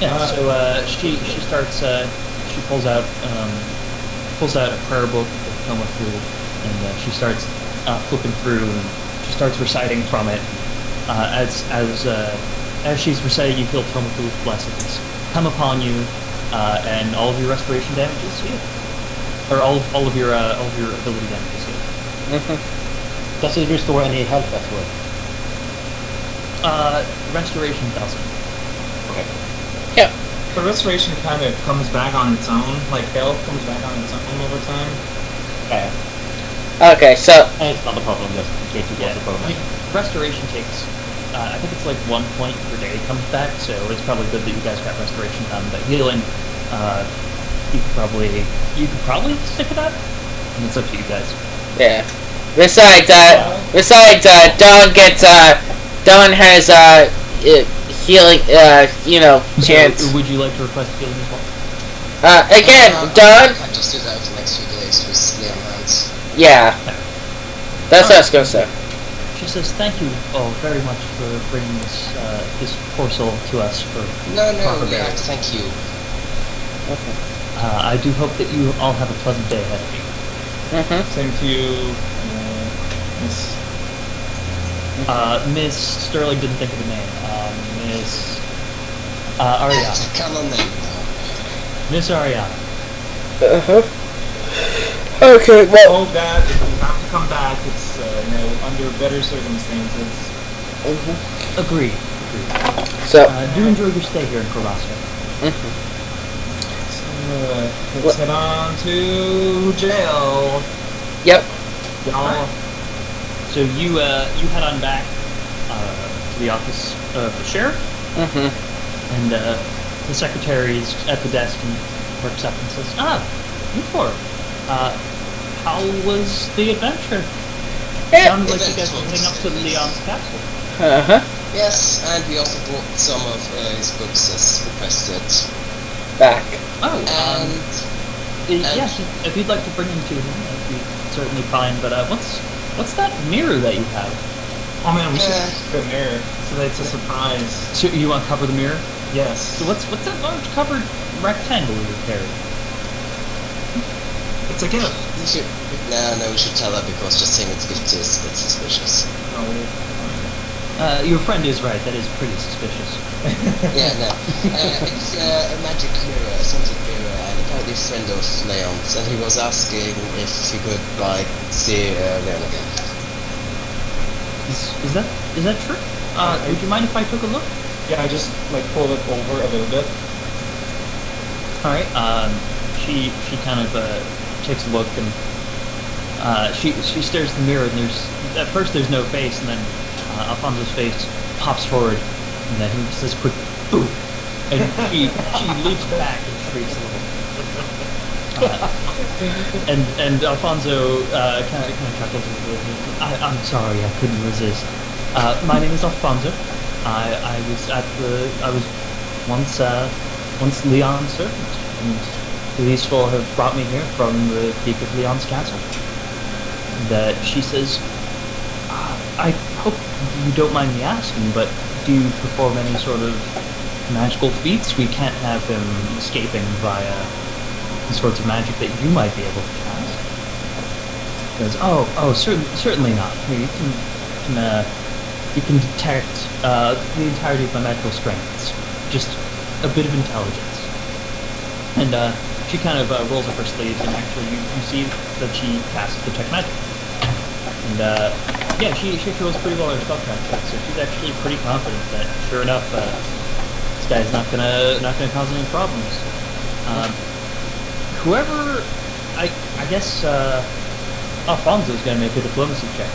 Yeah. So she starts. She pulls out a prayer book with Toma through, and she starts flipping through, and she starts reciting from it. As she's reciting, you feel Tomaku's blessings come upon you, and all of your restoration damage is healed, or all of your ability damage is healed. Does it restore any health as well? Restoration doesn't. Okay. Yep. The restoration kind of comes back on its own, like health comes back on its own over time. Yeah. Okay, so It's not a problem, just in case it was a problem. Restoration takes. I think it's like 1 point per day comes back, so it's probably good that you guys got restoration done. But healing, you could probably stick it up, and it's up to you guys. yeah. Besides, Dawn has healing. Chance. So, would you like to request healing as well? Again, Dawn. I just do that for the next few days with Leon hands. Yeah. That's what I was gonna say. She says, "Thank you all very much for bringing this poor soul to us for No, proper we burial. have to thank you. Okay. I do hope that you all have a pleasant day ahead of you." Same to you, Miss. Miss Sterling didn't think of a name. Miss Ariana. Come on then. Miss Ariana. Okay. Well. Hope that if you have to come back, it's under better circumstances. Agreed. So. Do enjoy your stay here in Carrasco. Let's head on to jail. Yep. Y'all. So you head on back to the office of the sheriff, and the secretary's at the desk and works up and says, you four. How was the adventure? Sounded like you guys were heading up to Leon's castle. Yes, and we also brought some of his books as requested. Back. Oh, And yes, if you'd like to bring him to him, that'd be certainly fine. But what's that mirror that you have? Oh man, we should the mirror so that it's a surprise. So you want to cover the mirror? Yes. So what's that large covered rectangle you're carrying? It's a gift. We should. No, we should tell her because just saying it's a gift is a bit suspicious. No. Your friend is right. That is pretty suspicious. Yeah, no. It's a magic mirror, a scented mirror, and apparently a friend of Leon's, and he was asking if he could, see Leon again. Is that true? Would you mind if I took a look? Yeah, I just pulled it over a little bit. All right. She kind of takes a look and she stares at the mirror and at first there's no face, and then Alfonso's face pops forward, and then he says a quick boom, and she leaps back and shrieks a little. And Alfonso kind of chuckles a little bit. I'm sorry, I couldn't resist. My name is Alfonso. I was once Leon's servant, and these four have brought me here from the peak of Leon's castle. And she says, I hope you don't mind me asking, but do you perform any sort of magical feats? We can't have him escaping via the sorts of magic that you might be able to cast. He goes, certainly not. Here, you can detect the entirety of my magical strength. It's just a bit of intelligence. And she kind of rolls up her sleeves, and actually you see that she casts detect magic. And yeah, she rolls pretty well her spellcraft check, so she's actually pretty confident that, sure enough, this guy's not gonna cause any problems. Whoever, I guess Alfonso's gonna make a diplomacy check.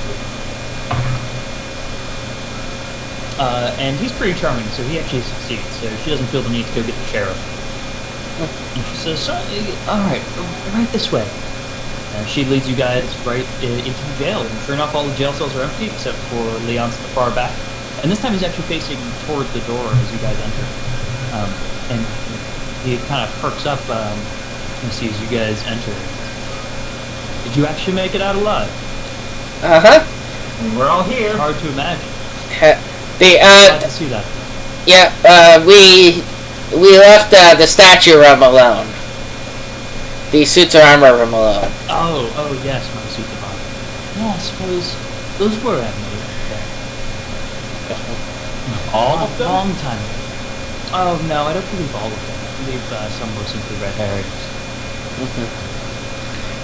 And he's pretty charming, so he actually succeeds. So she doesn't feel the need to go get the sheriff. And she says, "All right, right this way." She leads you guys right into the jail, and sure enough, all the jail cells are empty except for Leon's at the far back. And this time he's actually facing toward the door as you guys enter. And he kind of perks up and sees you guys enter. Did you actually make it out alive? And we're all here. Hard to imagine. The Glad to see that. Yeah, we We left the statue room alone. The suits of armor room alone. Oh yes, my suit of armor. Yeah, I suppose those were animated there. All of them? Long time ago. Oh no, I don't believe all of them. I believe some were simply red herrings.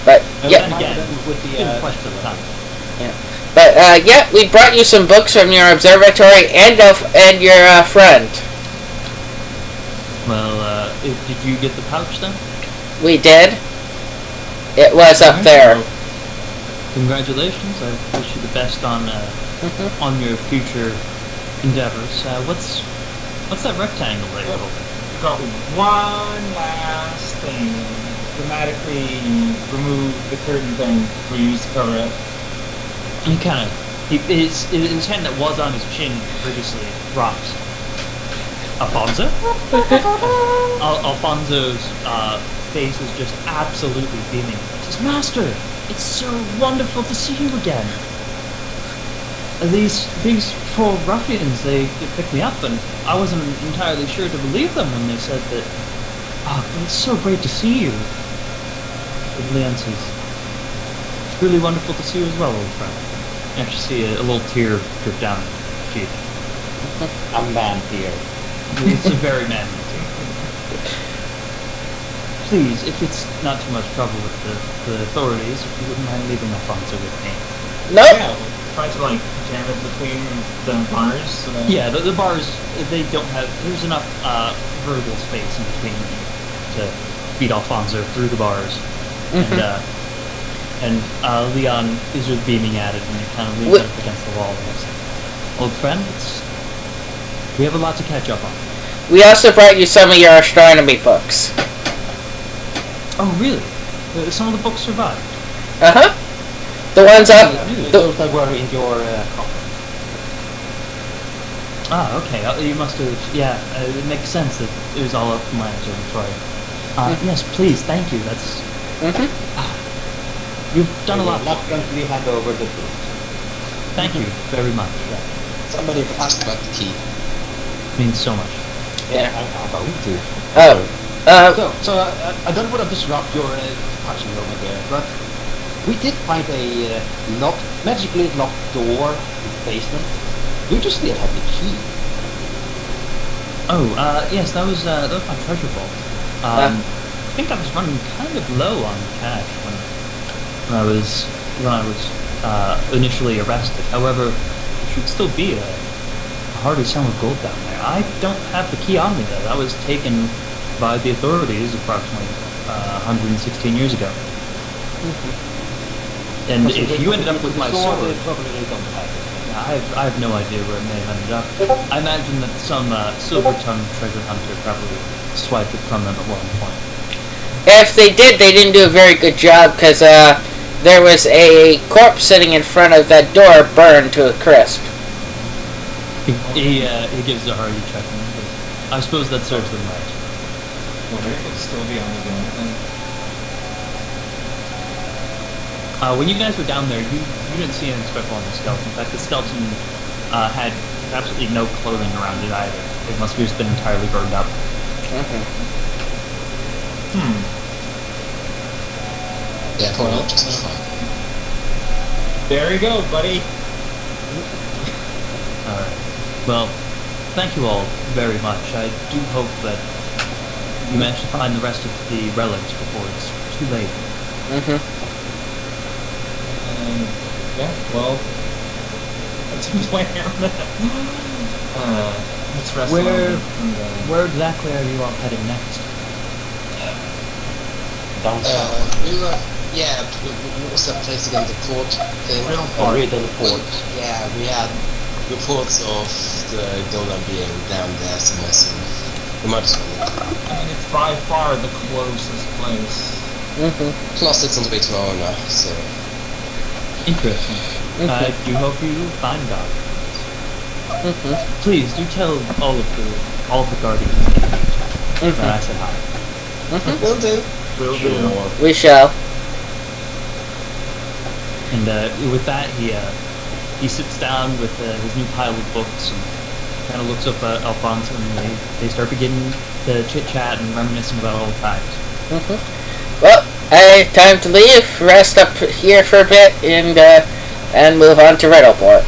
But And yeah, again, with the didn't question the time. but yeah, we brought you some books from your observatory and your friend. Well, did you get the pouch then? We did. It was up there. Well, congratulations. I wish you the best on your future endeavors. What's that rectangle there? We've got one last thing. Dramatically remove the curtain thing we used to cover it. His hand that was on his chin previously drops. Alfonso? Alfonso's face is just absolutely beaming. He says, Master, it's so wonderful to see you again. These four ruffians, they picked me up, and I wasn't entirely sure to believe them when they said that, it's so great to see you. Leon says, it's really wonderful to see you as well, old friend. You actually see a little tear drip down his cheek. A man here. It's a very manly tear. Please, if it's not too much trouble with the authorities, if you wouldn't mind leaving Alfonso with me. Nope. Yeah, try to like jam it between the bars. So that Yeah, the bars, they don't have, there's enough vertical space in between you to feed Alfonso through the bars. And Leon is just beaming at it, and you're kind of leaning up against the wall. And it's, old friend, we have a lot to catch up on. We also brought you some of your astronomy books. Oh, really? Some of the books survived. The ones up. Those that were in your copy. Ah, okay. You must have. Yeah, it makes sense that it was all up in my observatory. Yes, please, thank you. That's. You've done a lot. Reluctantly hand over the books. Thank you very much. Somebody asked about the key. Means so much. Yeah. I'm going to. So I don't want to disrupt your discussion over there, but we did find a magically locked door in the basement. You just still have the key. Oh, yes, that was my treasure vault. I think I was running kind of low on cash when I was initially arrested. However, there should still be a hardy sum of gold down there. I don't have the key on me though. That was taken by the authorities approximately 116 years ago. And if you ended up with my sword, they probably don't have it. I have no idea where it may have ended up. I imagine that some silver-tongued treasure hunter probably swiped it from them at one point. If they did, they didn't do a very good job because there was a corpse sitting in front of that door burned to a crisp. He gives a hearty chuckle. I suppose that serves them right. wonder if it'd still be on the damn thing. When you guys were down there, you didn't see anything special on the skeleton. In fact, the skeleton had absolutely no clothing around it either. It must have just been entirely burned up. Yeah, probably not just fine. There you go, buddy. Alright. Well, thank you all very much. I do hope that you manage to find the rest of the relics before it's too late. Yeah, well, that's a plan. Let's rest Where exactly are you all heading next? Down south. We were, yeah, what was that place again, the port thing? Riddle Port. Yeah, we had reports of the Golan being down there somewhere, so we might as well. I mean, it's by far the closest place. Plus, it's on the way to our owner, so. Interesting. I do hope you find God. Please do tell all of the guardians that I said hi. Will do. Will do. We shall. And with that, he sits down with his new pile of books and kind of looks up at Alfonso, and they start beginning to chit-chat and reminiscing about old times. Well, time to leave. Rest up here for a bit and move on to Riddleport.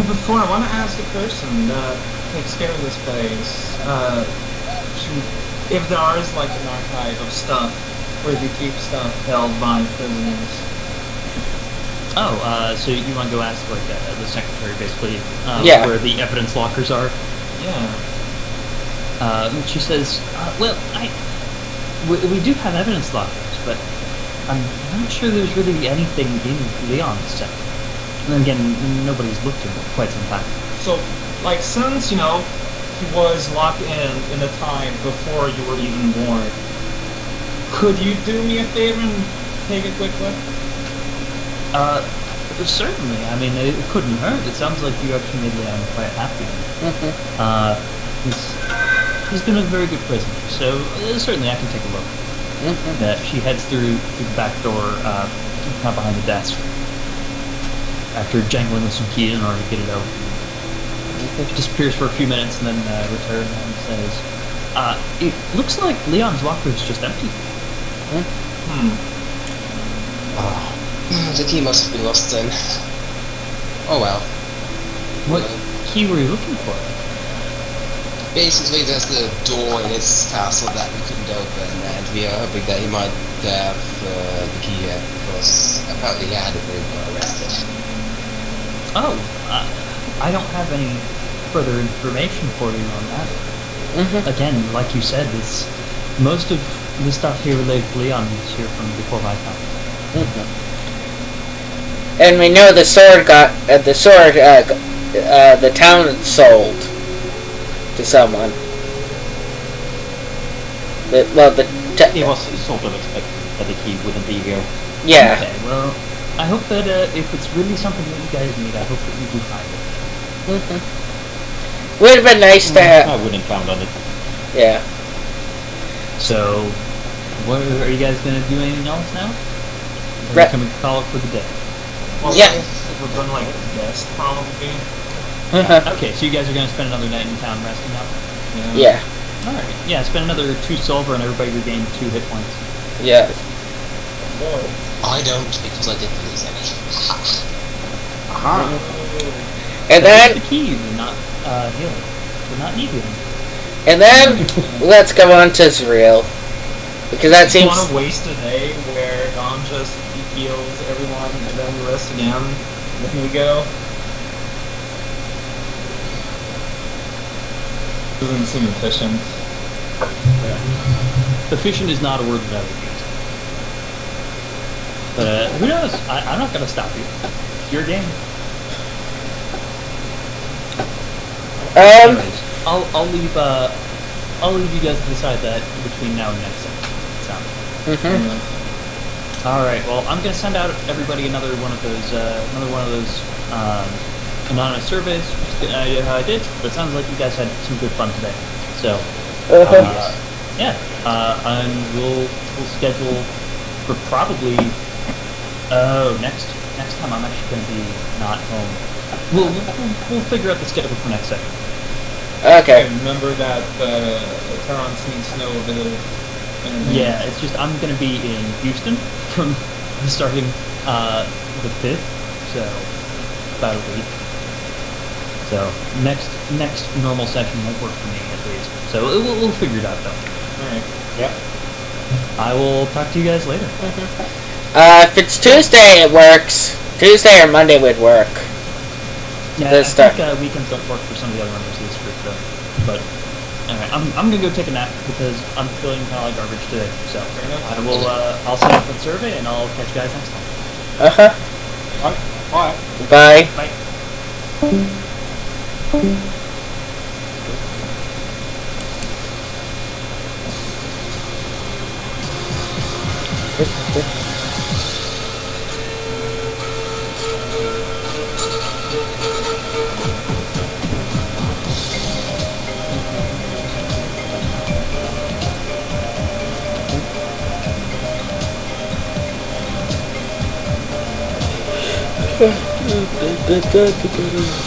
Before, I want to ask the person that takes care of this place. If there is like an archive of stuff where they keep stuff held by prisoners. Oh, so you want to go ask like the secretary basically Yeah. where the evidence lockers are? Yeah. She says, well, we do have evidence lockers, but I'm not sure there's really anything in Leon's cell. And again, nobody's looked in quite some time. So, like, since, he was locked in a time before you were even born, could you do me a favor and take a quick look? Certainly. I mean, it couldn't hurt. It sounds like you actually made Leon quite happy. He's been a very good prisoner, so certainly I can take a look. She heads through the back door, not behind the desk, after jangling with some keys in order to get it open. She disappears for a few minutes and then returns and says, it looks like Leon's locker is just empty. The key must have been lost then. Oh well. What key were you looking for? Basically, there's the door in his castle that we couldn't open, and we are hoping that he might have the key yet, because apparently he had it when he got arrested. Oh, I don't have any further information for you on that. Again, like you said, most of the stuff here related to Leon is here from before my time. And we know the town sold to someone. It was sort of expected that the key wouldn't be here. Yeah. Okay, well, I hope that if it's really something that you guys need, I hope that you do find it. Would have been nice to have. I wouldn't count on it. Yeah. So, what are you guys gonna do? Anything else now? Or Right. can we call it for the day? Well, Yeah. if we're gonna, rest, probably. Okay, so you guys are gonna spend another night in town resting up. Yeah. All right. Yeah, spend another 2 silver, and everybody regain 2 hit points. Yeah. I don't, because I didn't lose any. And then the key, you're not healing. You're not need healing. And then, let's go on to Zreal. Because that Do you seems... want to waste a day where Dom just heals everyone and then we rest again? And then we go? Doesn't seem efficient. Efficient is not a word that I would use. But who knows? I'm not going to stop you. It's your game. Anyways, I'll leave you guys to decide that between now and next time. All right. Well, I'm gonna send out everybody another one of those anonymous surveys. Just get an idea how I did. But it sounds like you guys had some good fun today. So yeah, and we'll schedule for probably next time. I'm actually gonna be not home. We'll figure out the schedule for next session. Okay. Remember that Teraunce needs to know a bit of internet. Yeah, it's just I'm gonna be in Houston from starting the 5th, so about a week. So next normal session won't work for me at least. So we'll figure it out though. All right. Yep. I will talk to you guys later. If it's Tuesday, it works. Tuesday or Monday would work. Yeah, This I think weekends don't work for some of the other members of this group though. But anyway, I'm gonna go take a nap because I'm feeling kind of like garbage today. So I will I'll send out the survey and I'll catch you guys next time. Alright. Bye. Bye. Good.